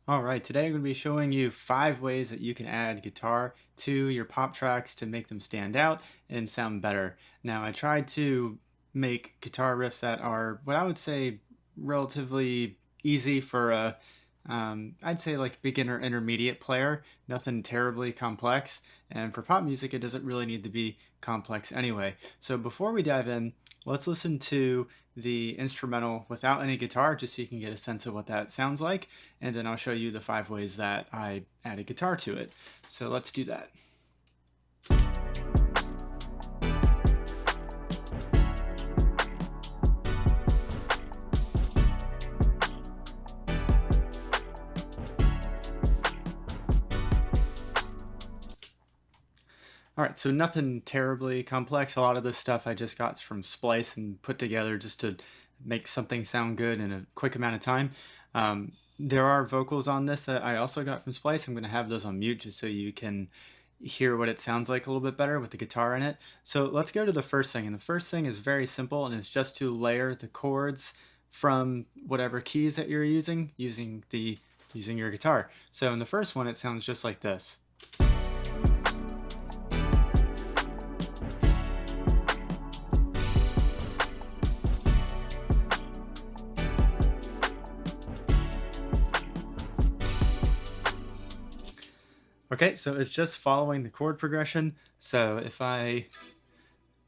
All right, today I'm going to be showing you 5 ways that you can add guitar to your pop tracks to make them stand out and sound better. Now, I tried to make guitar riffs that are what I would say relatively easy for I'd say like beginner intermediate player, nothing terribly complex. And for pop music, it doesn't really need to be complex anyway. So before we dive in, let's listen to the instrumental without any guitar just so you can get a sense of what that sounds like, and then I'll show you the 5 ways that I added guitar to it. So let's do that. All right, so nothing terribly complex. A lot of this stuff I just got from Splice and put together just to make something sound good in a quick amount of time. There are vocals on this that I also got from Splice. I'm going to have those on mute just so you can hear what it sounds like a little bit better with the guitar in it. So let's go to the first thing. And the first thing is very simple, and it's just to layer the chords from whatever keys that you're using your guitar. So in the first one, it sounds just like this. Okay, so it's just following the chord progression. So if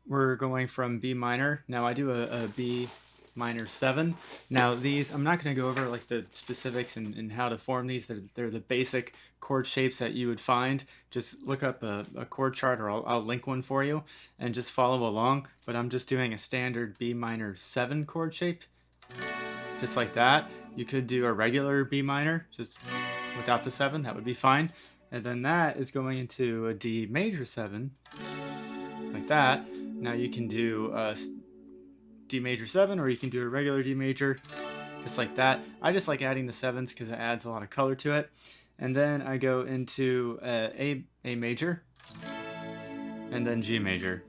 we're going from B minor, now I do a B minor 7. Now these, I'm not going to go over like the specifics and how to form these. They're the basic chord shapes that you would find. Just look up a chord chart, or I'll link one for you, and just follow along. But I'm just doing a standard B minor 7 chord shape, just like that. You could do a regular B minor, just without the 7, that would be fine. And then that is going into a D major 7, like that. Now you can do a D major 7, or you can do a regular D major, just like that. I just like adding the 7s because it adds a lot of color to it. And then I go into A major, and then G major,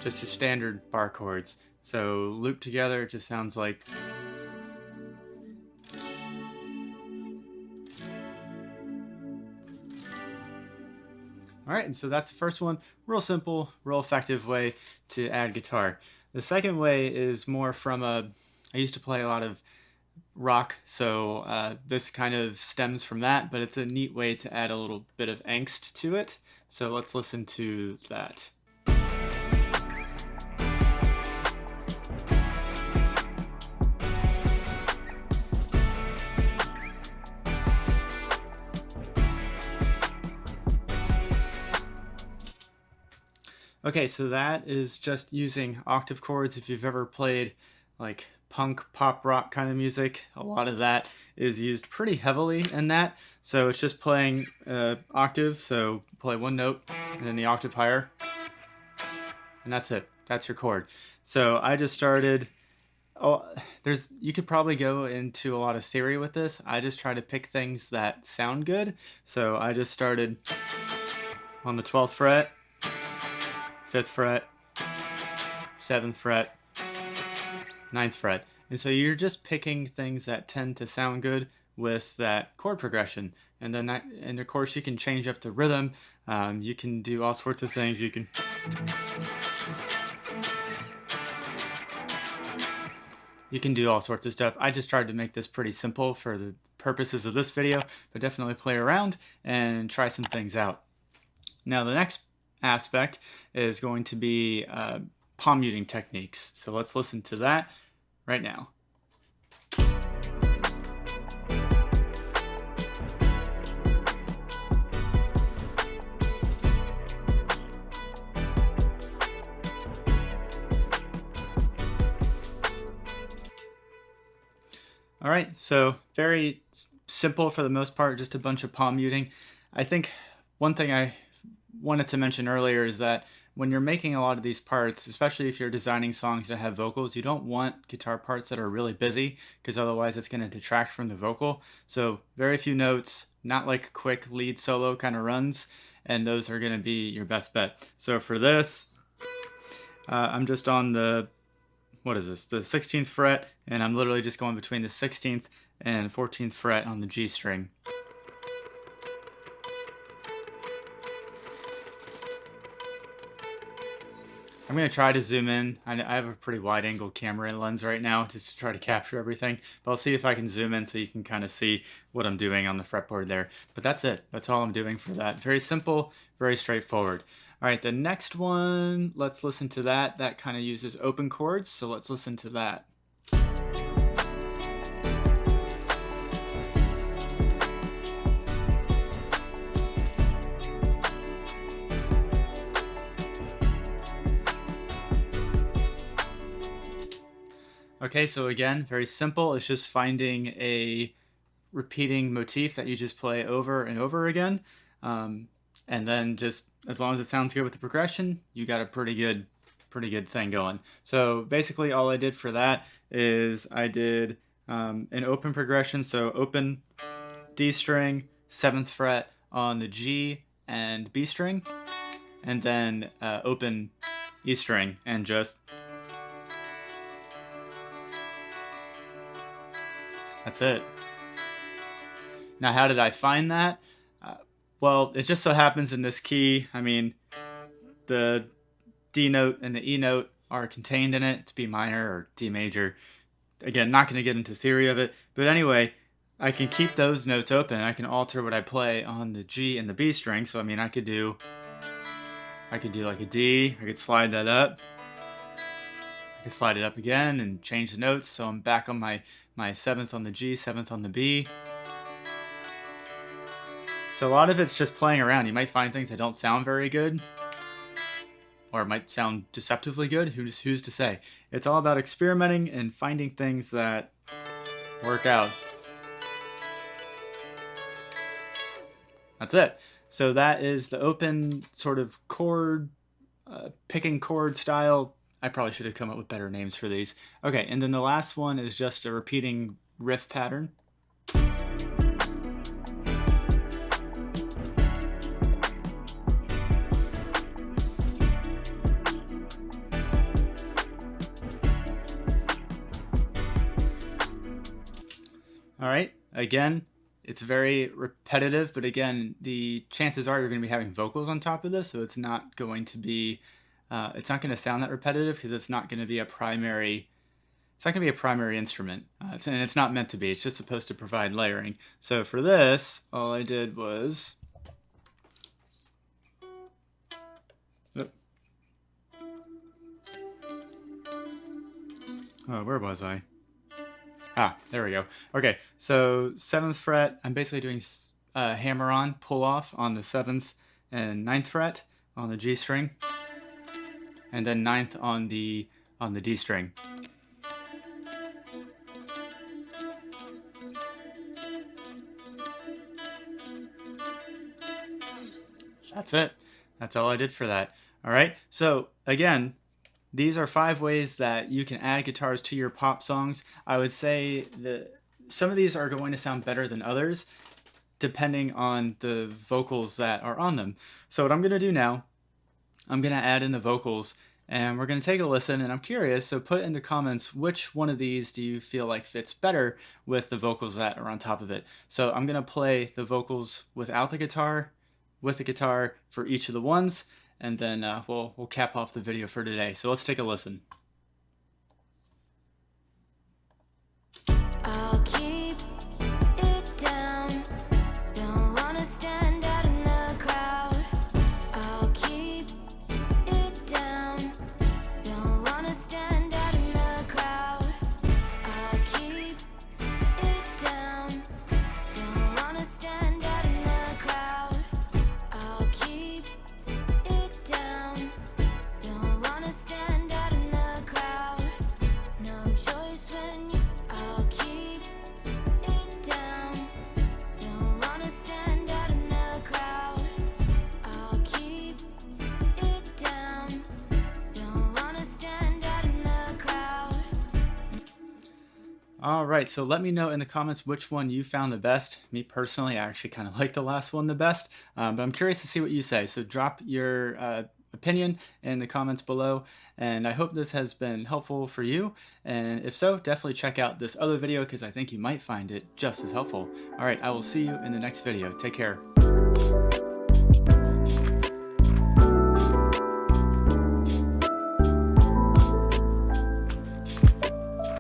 just your standard bar chords. So looped together, it just sounds like. All right, and so that's the first one. Real simple, real effective way to add guitar. The second way is more from I used to play a lot of rock, so this kind of stems from that, but it's a neat way to add a little bit of angst to it. So let's listen to that. Okay, so that is just using octave chords. If you've ever played like punk, pop rock kind of music, a lot of that is used pretty heavily in that. So it's just playing octave, so play one note and then the octave higher, and that's it. That's your chord. So I just started. Oh, you could probably go into a lot of theory with this. I just try to pick things that sound good. So I just started on the 12th fret, 5th fret, 7th fret, 9th fret. And so you're just picking things that tend to sound good with that chord progression. And then and of course you can change up the rhythm. You can do all sorts of things. You can do all sorts of stuff. I just tried to make this pretty simple for the purposes of this video, but definitely play around and try some things out. Now the next aspect is going to be palm muting techniques. So let's listen to that right now. All right, so very simple for the most part, just a bunch of palm muting. I think one thing I wanted to mention earlier is that when you're making a lot of these parts, especially if you're designing songs that have vocals, you don't want guitar parts that are really busy, because otherwise it's going to detract from the vocal. So very few notes, not like quick lead solo kind of runs, and those are going to be your best bet. So for this, I'm just on the, what is this, the 16th fret, and I'm literally just going between the 16th and 14th fret on the G string. I'm going to try to zoom in. I have a pretty wide angle camera lens right now just to try to capture everything, but I'll see if I can zoom in so you can kind of see what I'm doing on the fretboard there. But that's it. That's all I'm doing for that. Very simple, very straightforward. All right, the next one, let's listen to that. That kind of uses open chords, so let's listen to that. Okay, so again, very simple. It's just finding a repeating motif that you just play over and over again. And then just as long as it sounds good with the progression, you got a pretty good thing going. So basically all I did for that is I did an open progression. So open D string, 7th fret on the G and B string, and then open E string and just that's it. Now, how did I find that? Well, it just so happens in this key, I mean, the D note and the E note are contained in it. It's B minor or D major. Again, not going to get into theory of it, but anyway, I can keep those notes open. I can alter what I play on the G and the B string. So, I mean, I could do like a D. I could slide that up. I could slide it up again and change the notes. So I'm back on my 7th on the G, 7th on the B. So a lot of it's just playing around. You might find things that don't sound very good, or it might sound deceptively good. Who's to say? It's all about experimenting and finding things that work out. That's it. So that is the open sort of chord, picking chord style. I probably should have come up with better names for these. Okay, and then the last one is just a repeating riff pattern. All right, again, it's very repetitive, but again, the chances are you're going to be having vocals on top of this, so it's not going to be, it's not going to sound that repetitive because it's not going to be a primary, it's not going to be a primary instrument, and it's not meant to be. It's just supposed to provide layering. So for this, all I did was, oh, where was I? Ah, there we go. Okay, so 7th fret, I'm basically doing hammer on, pull off on the 7th and 9th fret on the G string, and then 9th on the D string. That's it. That's all I did for that. All right, so again, these are 5 ways that you can add guitars to your pop songs. I would say that some of these are going to sound better than others, depending on the vocals that are on them. So what I'm going to do now, I'm going to add in the vocals, and we're going to take a listen, and I'm curious, so put in the comments which one of these do you feel like fits better with the vocals that are on top of it. So I'm going to play the vocals without the guitar, with the guitar for each of the ones, and then we'll cap off the video for today. So let's take a listen. I'll keep it down, don't wanna stand out in the crowd. I'll keep it down, don't wanna stand out in the crowd. I'll keep it down, don't wanna stand out in the crowd. I'll keep it down, don't wanna stand out in the crowd. No choice when you, I'll keep it down, don't wanna stand out in the crowd. I'll keep it down, don't wanna stand out in the crowd. All right, so let me know in the comments which one you found the best. Me personally, I actually kind of like the last one the best, but I'm curious to see what you say. So drop your opinion in the comments below, and I hope this has been helpful for you, and if so, definitely check out this other video because I think you might find it just as helpful. Alright, I will see you in the next video. Take care.